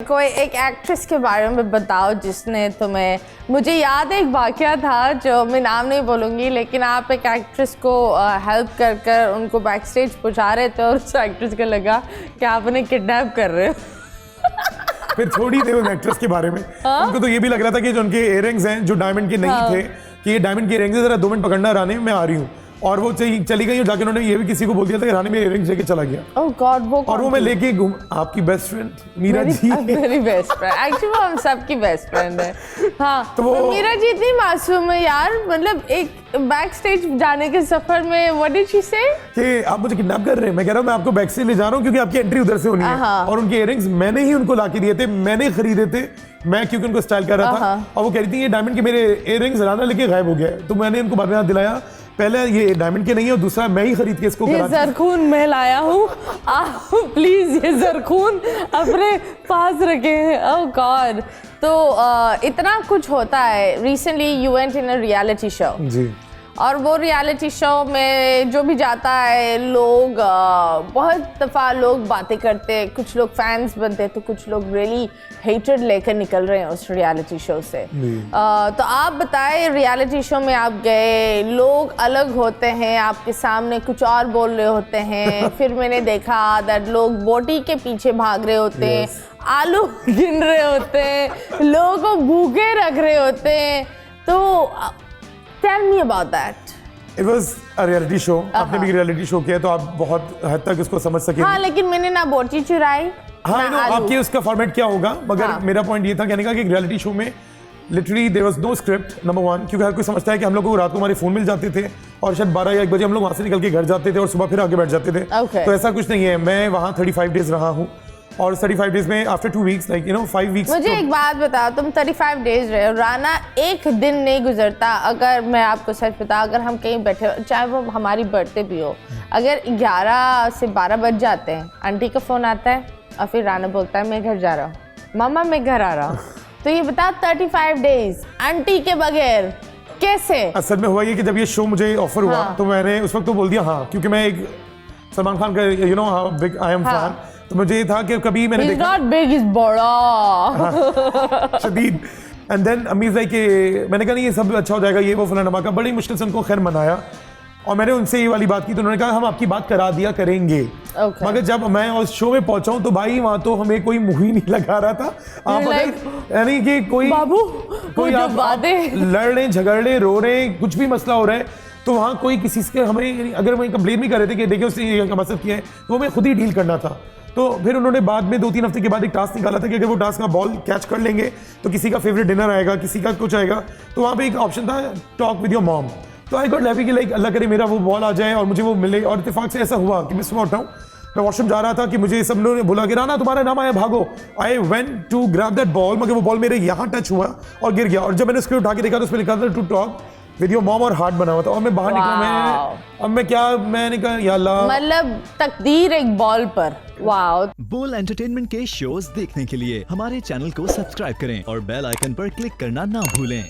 कोई एक एक्ट्रेस के बारे में बताओ जिसने तुम्हें, मुझे याद है एक वाकया था जो मैं नाम नहीं बोलूँगी, लेकिन आप एक एक्ट्रेस को हेल्प कर कर उनको बैक स्टेज पहुँचा रहे थे और उस एक्ट्रेस को लगा कि आप उन्हें किडनैप कर रहे हो। फिर छोड़ी थे उस एक्ट्रेस के बारे में। उनको तो ये भी लग रहा था कि जो उनके इयररिंग्स हैं जो डायमंड के नहीं थे, कि ये डायमंड के इयररिंग्स हैं, जरा 2 मिनट पकड़ना रानी, मैं आ रही हूँ। और वो चली गई और जाके उन्होंने ये भी किसी को बोल दिया था कि रानी मेरे इयररिंग्स लेके चला गया। ओह गॉड, और वो मैं लेके घूम, आपकी बेस्ट फ्रेंड मीरा जी, मेरी बेस्ट फ्रेंड, एक्चुअली वो हम सबकी बेस्ट फ्रेंड है। हाँ तो वो मीरा जी इतनी मासूम है यार, मतलब एक बैक स्टेज जाने के सफर में व्हाट डिड शी से कि आप मुझे किडनैप कर रहे हैं। मैं कह रहा हूँ मैं आपको बैक स्टेज ले जा रहा हूँ क्योंकि आपकी एंट्री उधर से होनी है। और उनके इयररिंग्स मैंने ही उनको लाके दिए थे, मैंने खरीदे थे, मैं क्योंकि उनको स्टाइल कर रहा था। और वो कह रही थी ये डायमंड के मेरे इयररिंग्स राना लेके गायब हो गया है। तो मैंने उनको बाद में याद दिलाया, पहले ये डायमंड के नहीं है और दूसरा मैं ही खरीद के इसको ये जरखून मैं लाया हूँ, आप प्लीज ये जरखून अपने पास रखें। Oh god. तो इतना कुछ होता है। Recently you went in a reality show जी, और वो रियलिटी शो में जो भी जाता है लोग बहुत दफ़ा लोग बातें करते हैं, कुछ लोग फैंस बनते हैं तो कुछ लोग रियली हेटेड लेकर निकल रहे हैं उस रियलिटी शो से। तो आप बताएं, रियलिटी शो में आप गए, लोग अलग होते हैं, आपके सामने कुछ और बोल रहे होते हैं। फिर मैंने देखा दैट लोग बोटी के पीछे भाग रहे होते हैं, आलू गिन रहे होते हैं, लोगों को भूखे रख रहे होते हैं। तो Tell me about that. It was a reality show. आपने भी रियलिटी शो किया तो आप बहुत हद तक इसको समझ सके। हाँ, लेकिन मैंने ना बोटी चुराई। हाँ, आपके उसका फॉर्मेट क्या होगा, मगर मेरा पॉइंट ये था कहने का कि रियलिटी शो में literally there was no script, number 1, क्योंकि हर कोई समझता है कि हम लोग को रात को हमारे फोन मिल जाते थे और शायद 12 या 1 बजे हम लोग वहाँ से निकल के घर जाते थे और सुबह फिर आगे बैठ जाते थे। तो ऐसा कुछ नहीं है। मैं वहाँ 35 डेज रहा हूँ और 35 डेज में आफ्टर 2 वीक्स लाइक 5 वीक्स। मुझे एक बात बताओ, तुम 35 डेज रहे हो, राना एक दिन नहीं गुजरता, अगर मैं आपको सच बता, अगर हम कहीं बैठे चाहे वो हमारी बर्थडे भी हो, अगर 11 से 12 बज जाते हैं, आंटी का फोन आता है और फिर राना बोलता है मैं घर जा रहा हूँ, मामा मैं घर आ रहा हूँ। तो ये बता 35 डेज आंटी के बगैर कैसे? असल में हुआ ये कि जब ये शो मुझे ऑफर हुआ तो मैंने उस वक्त तो बोल दिया हाँ, क्योंकि मैं एक सलमान खान का बिग आई एम फैन। तो मुझे ये था कि कभी मैंने देखा not big, he's बड़ा शदीद। एंड देन अमीज लाइक कि मैंने कहा नहीं ये सब अच्छा हो जाएगा, ये वो फलाना धमाका, बड़ी मुश्किल से उनको खैर मनाया और मैंने उनसे ये वाली बात की तो उन्होंने कहा हम आपकी बात करा दिया करेंगे। मगर जब मैं उस शो में पहुंचा हूं तो भाई वहां तो हमें कोई मुंह ही नहीं लगा रहा था। आप अगर यानी कि कोई आप लड़ रहे, झगड़ रहे, रो रहे, कुछ भी मसला हो रहा है तो वहाँ कोई किसी से हमें अगर हमें कंप्लेन भी कर रहे थे कि देखिए उसने ये मसला किया है तो हमें खुद ही डील करना था। तो फिर उन्होंने बाद में 2-3 हफ्ते के बाद एक टास्क निकाला था कि अगर वो टास्क का बॉल कैच कर लेंगे तो किसी का फेवरेट डिनर आएगा, किसी का कुछ आएगा। तो वहाँ पे एक ऑप्शन था टॉक विद योर मॉम। तो आई गॉट हैप्पी कि लाइक अल्लाह करे मेरा वो बॉल आ जाए और मुझे वो मिले। और इत्तेफाक से ऐसा हुआ कि मैं सुबह उठा हूँ, मैं वॉशरूम जा रहा था कि मुझे सब लोगों ने बोला कि राना तुम्हारा नाम आया भागो। I went to grab that ball, मगर वो बॉल मेरे यहाँ टच हुआ और गिर गया। और जब मैंने उसको उठा के देखा तो उसमें लिखा था to talk with your mom और हार्ट बना हुआ था। और मैं बाहर निकला, मैंने कहा या अल्लाह, मतलब तकदीर एक बॉल पर। वाओ। बोल एंटरटेनमेंट के शोज देखने के लिए हमारे चैनल को सब्सक्राइब करें और बेल आइकन पर क्लिक करना ना भूलें।